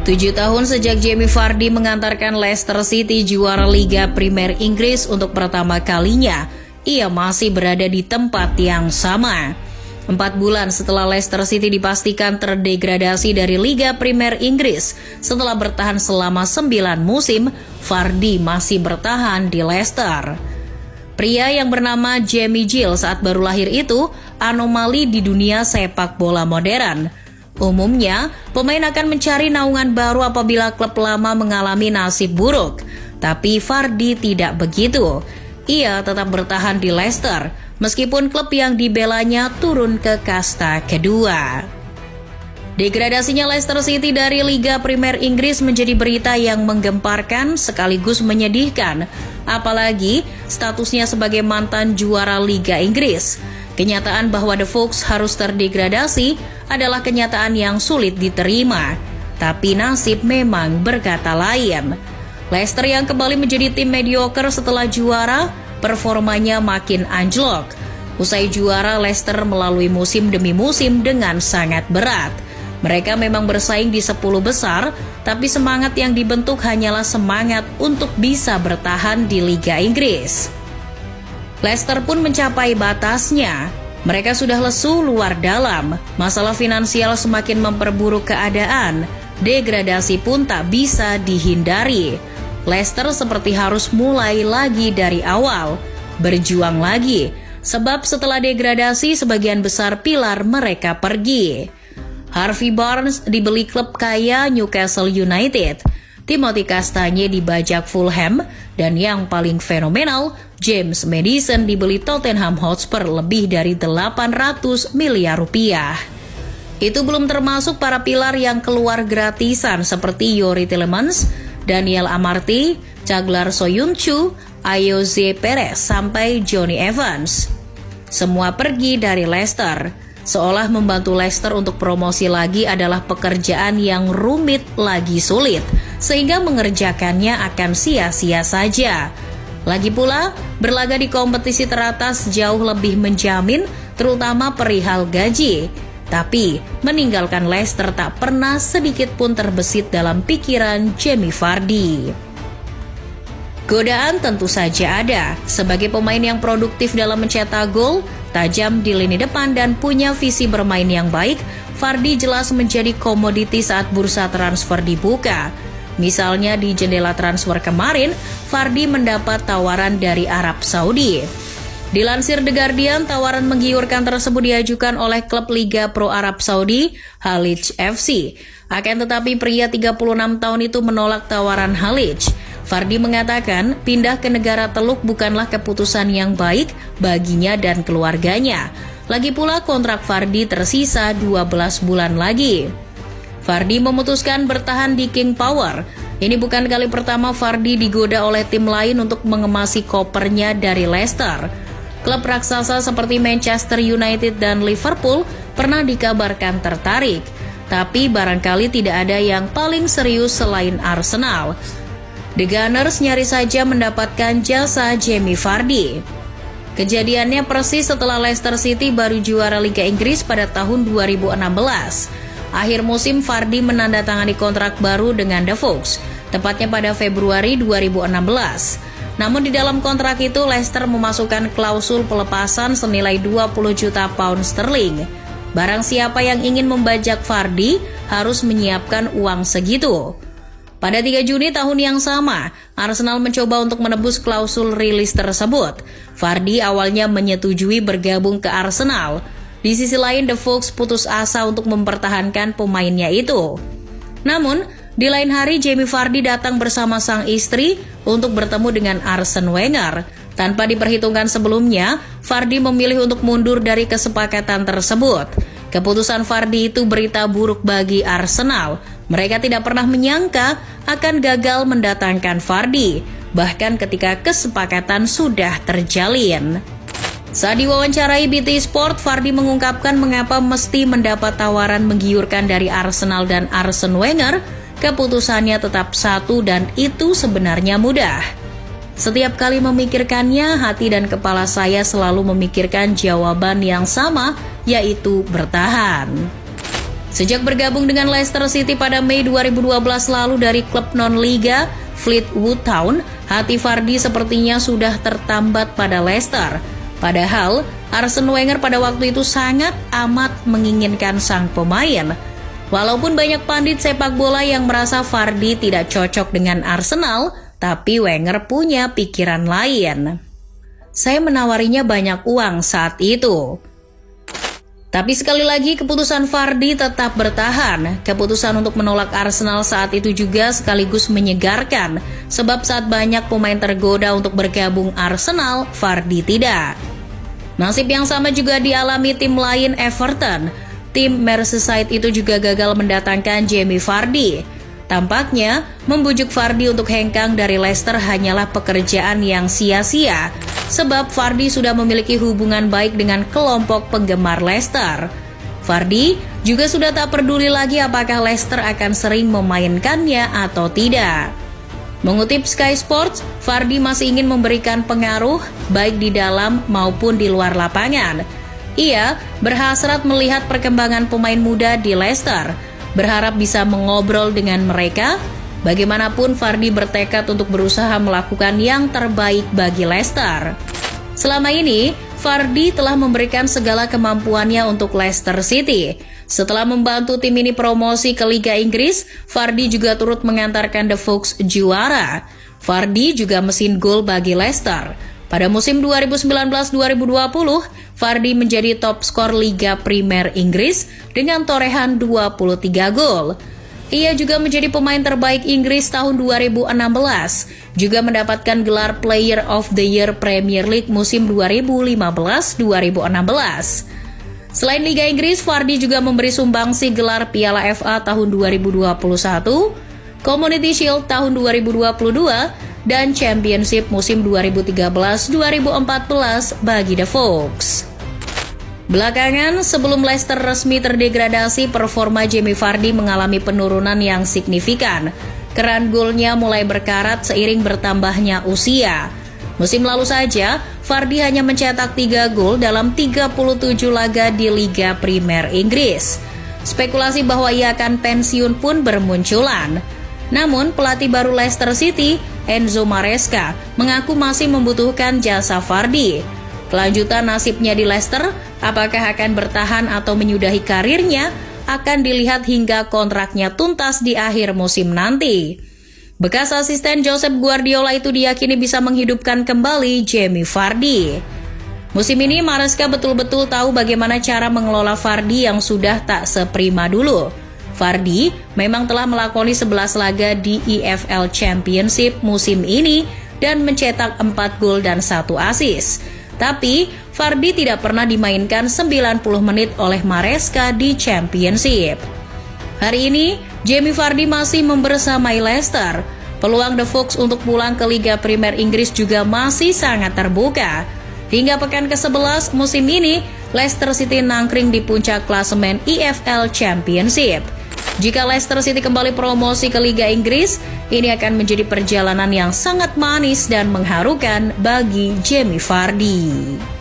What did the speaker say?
7 tahun sejak Jamie Vardy mengantarkan Leicester City juara Liga Premier Inggris untuk pertama kalinya, ia masih berada di tempat yang sama. 4 bulan setelah Leicester City dipastikan terdegradasi dari Liga Premier Inggris setelah bertahan selama 9 musim, Vardy masih bertahan di Leicester. Pria yang bernama Jamie Gill saat baru lahir itu anomali di dunia sepak bola modern. Umumnya, pemain akan mencari naungan baru apabila klub lama mengalami nasib buruk. Tapi Vardy tidak begitu. Ia tetap bertahan di Leicester, meskipun klub yang dibelanya turun ke kasta kedua. Degradasinya Leicester City dari Liga Premier Inggris menjadi berita yang menggemparkan sekaligus menyedihkan, apalagi statusnya sebagai mantan juara Liga Inggris. Kenyataan bahwa The Fox harus terdegradasi adalah kenyataan yang sulit diterima, tapi nasib memang berkata lain. Leicester yang kembali menjadi tim mediocre setelah juara, performanya makin anjlok. Usai juara, Leicester melalui musim demi musim dengan sangat berat. Mereka memang bersaing di 10 besar, tapi semangat yang dibentuk hanyalah semangat untuk bisa bertahan di Liga Inggris. Leicester pun mencapai batasnya. Mereka sudah lesu luar dalam. Masalah finansial semakin memperburuk keadaan. Degradasi pun tak bisa dihindari. Leicester seperti harus mulai lagi dari awal. Berjuang lagi. Sebab setelah degradasi sebagian besar pilar mereka pergi. Harvey Barnes dibeli klub kaya Newcastle United. Timothy Castagne dibajak Fulham, dan yang paling fenomenal, James Maddison dibeli Tottenham Hotspur lebih dari 800 miliar rupiah. Itu belum termasuk para pilar yang keluar gratisan seperti Youri Tielemans, Daniel Amartey, Caglar Soyuncu, Ayoze Perez, sampai Jonny Evans. Semua pergi dari Leicester. Seolah membantu Leicester untuk promosi lagi adalah pekerjaan yang rumit lagi sulit, sehingga mengerjakannya akan sia-sia saja. Lagi pula, berlaga di kompetisi teratas jauh lebih menjamin, terutama perihal gaji. Tapi, meninggalkan Leicester tak pernah sedikit pun terbesit dalam pikiran Jamie Vardy. Godaan tentu saja ada. Sebagai pemain yang produktif dalam mencetak gol, tajam di lini depan dan punya visi bermain yang baik, Vardy jelas menjadi komoditi saat bursa transfer dibuka. Misalnya di jendela transfer kemarin, Vardy mendapat tawaran dari Arab Saudi. Dilansir The Guardian, tawaran menggiurkan tersebut diajukan oleh klub Liga Pro Arab Saudi, Halij FC. Akan tetapi pria 36 tahun itu menolak tawaran Halij. Vardy mengatakan pindah ke negara Teluk bukanlah keputusan yang baik baginya dan keluarganya. Lagi pula kontrak Vardy tersisa 12 bulan lagi. Vardy memutuskan bertahan di King Power. Ini bukan kali pertama Vardy digoda oleh tim lain untuk mengemasi kopernya dari Leicester. Klub raksasa seperti Manchester United dan Liverpool pernah dikabarkan tertarik. Tapi barangkali tidak ada yang paling serius selain Arsenal. The Gunners nyaris saja mendapatkan jasa Jamie Vardy. Kejadiannya persis setelah Leicester City baru juara Liga Inggris pada tahun 2016. Akhir musim Vardy menandatangani kontrak baru dengan The Fox, tepatnya pada Februari 2016. Namun di dalam kontrak itu Leicester memasukkan klausul pelepasan senilai 20 juta pound sterling. Barang siapa yang ingin membajak Vardy harus menyiapkan uang segitu. Pada 3 Juni tahun yang sama, Arsenal mencoba untuk menebus klausul rilis tersebut. Vardy awalnya menyetujui bergabung ke Arsenal. Di sisi lain, The Fox putus asa untuk mempertahankan pemainnya itu. Namun, di lain hari Jamie Vardy datang bersama sang istri untuk bertemu dengan Arsene Wenger. Tanpa diperhitungkan sebelumnya, Vardy memilih untuk mundur dari kesepakatan tersebut. Keputusan Vardy itu berita buruk bagi Arsenal. Mereka tidak pernah menyangka akan gagal mendatangkan Vardy, bahkan ketika kesepakatan sudah terjalin. Saat diwawancarai BT Sport, Vardy mengungkapkan mengapa mesti mendapat tawaran menggiurkan dari Arsenal dan Arsene Wenger. Keputusannya tetap satu dan itu sebenarnya mudah. Setiap kali memikirkannya, hati dan kepala saya selalu memikirkan jawaban yang sama, yaitu bertahan. Sejak bergabung dengan Leicester City pada Mei 2012 lalu dari klub non-liga Fleetwood Town, hati Vardy sepertinya sudah tertambat pada Leicester. Padahal Arsene Wenger pada waktu itu sangat amat menginginkan sang pemain. Walaupun banyak pandit sepak bola yang merasa Vardy tidak cocok dengan Arsenal, tapi Wenger punya pikiran lain. Saya menawarinya banyak uang saat itu. Tapi sekali lagi keputusan Vardy tetap bertahan. Keputusan untuk menolak Arsenal saat itu juga sekaligus menyegarkan. Sebab saat banyak pemain tergoda untuk bergabung Arsenal, Vardy tidak. Nasib yang sama juga dialami tim lain Everton. Tim Merseyside itu juga gagal mendatangkan Jamie Vardy. Tampaknya membujuk Vardy untuk hengkang dari Leicester hanyalah pekerjaan yang sia-sia. Sebab Vardy sudah memiliki hubungan baik dengan kelompok penggemar Leicester. Vardy juga sudah tak peduli lagi apakah Leicester akan sering memainkannya atau tidak. Mengutip Sky Sports, Vardy masih ingin memberikan pengaruh baik di dalam maupun di luar lapangan. Ia berhasrat melihat perkembangan pemain muda di Leicester, berharap bisa mengobrol dengan mereka. Bagaimanapun Vardy bertekad untuk berusaha melakukan yang terbaik bagi Leicester. Selama ini, Vardy telah memberikan segala kemampuannya untuk Leicester City. Setelah membantu tim ini promosi ke Liga Inggris, Vardy juga turut mengantarkan The Fox juara. Vardy juga mesin gol bagi Leicester. Pada musim 2019-2020, Vardy menjadi top skor Liga Premier Inggris dengan torehan 23 gol. Ia juga menjadi pemain terbaik Inggris tahun 2016, juga mendapatkan gelar Player of the Year Premier League musim 2015-2016. Selain Liga Inggris, Vardy juga memberi sumbangsi gelar Piala FA tahun 2021, Community Shield tahun 2022, dan Championship musim 2013-2014 bagi The Fox. Belakangan, sebelum Leicester resmi terdegradasi, performa Jamie Vardy mengalami penurunan yang signifikan. Keran golnya mulai berkarat seiring bertambahnya usia. Musim lalu saja, Vardy hanya mencetak 3 gol dalam 37 laga di Liga Premier Inggris. Spekulasi bahwa ia akan pensiun pun bermunculan. Namun, pelatih baru Leicester City, Enzo Maresca, mengaku masih membutuhkan jasa Vardy. Kelanjutan nasibnya di Leicester, apakah akan bertahan atau menyudahi karirnya, akan dilihat hingga kontraknya tuntas di akhir musim nanti. Bekas asisten Josep Guardiola itu diyakini bisa menghidupkan kembali Jamie Vardy. Musim ini Maresca betul-betul tahu bagaimana cara mengelola Vardy yang sudah tak seprima dulu. Vardy memang telah melakoni 11 laga di EFL Championship musim ini dan mencetak 4 gol dan 1 assist. Tapi, Vardy tidak pernah dimainkan 90 menit oleh Maresca di Championship. Hari ini, Jamie Vardy masih membersamai Leicester. Peluang The Fox untuk pulang ke Liga Premier Inggris juga masih sangat terbuka. Hingga pekan ke-11 musim ini, Leicester City nangkring di puncak klasemen EFL Championship. Jika Leicester City kembali promosi ke Liga Inggris, ini akan menjadi perjalanan yang sangat manis dan mengharukan bagi Jamie Vardy.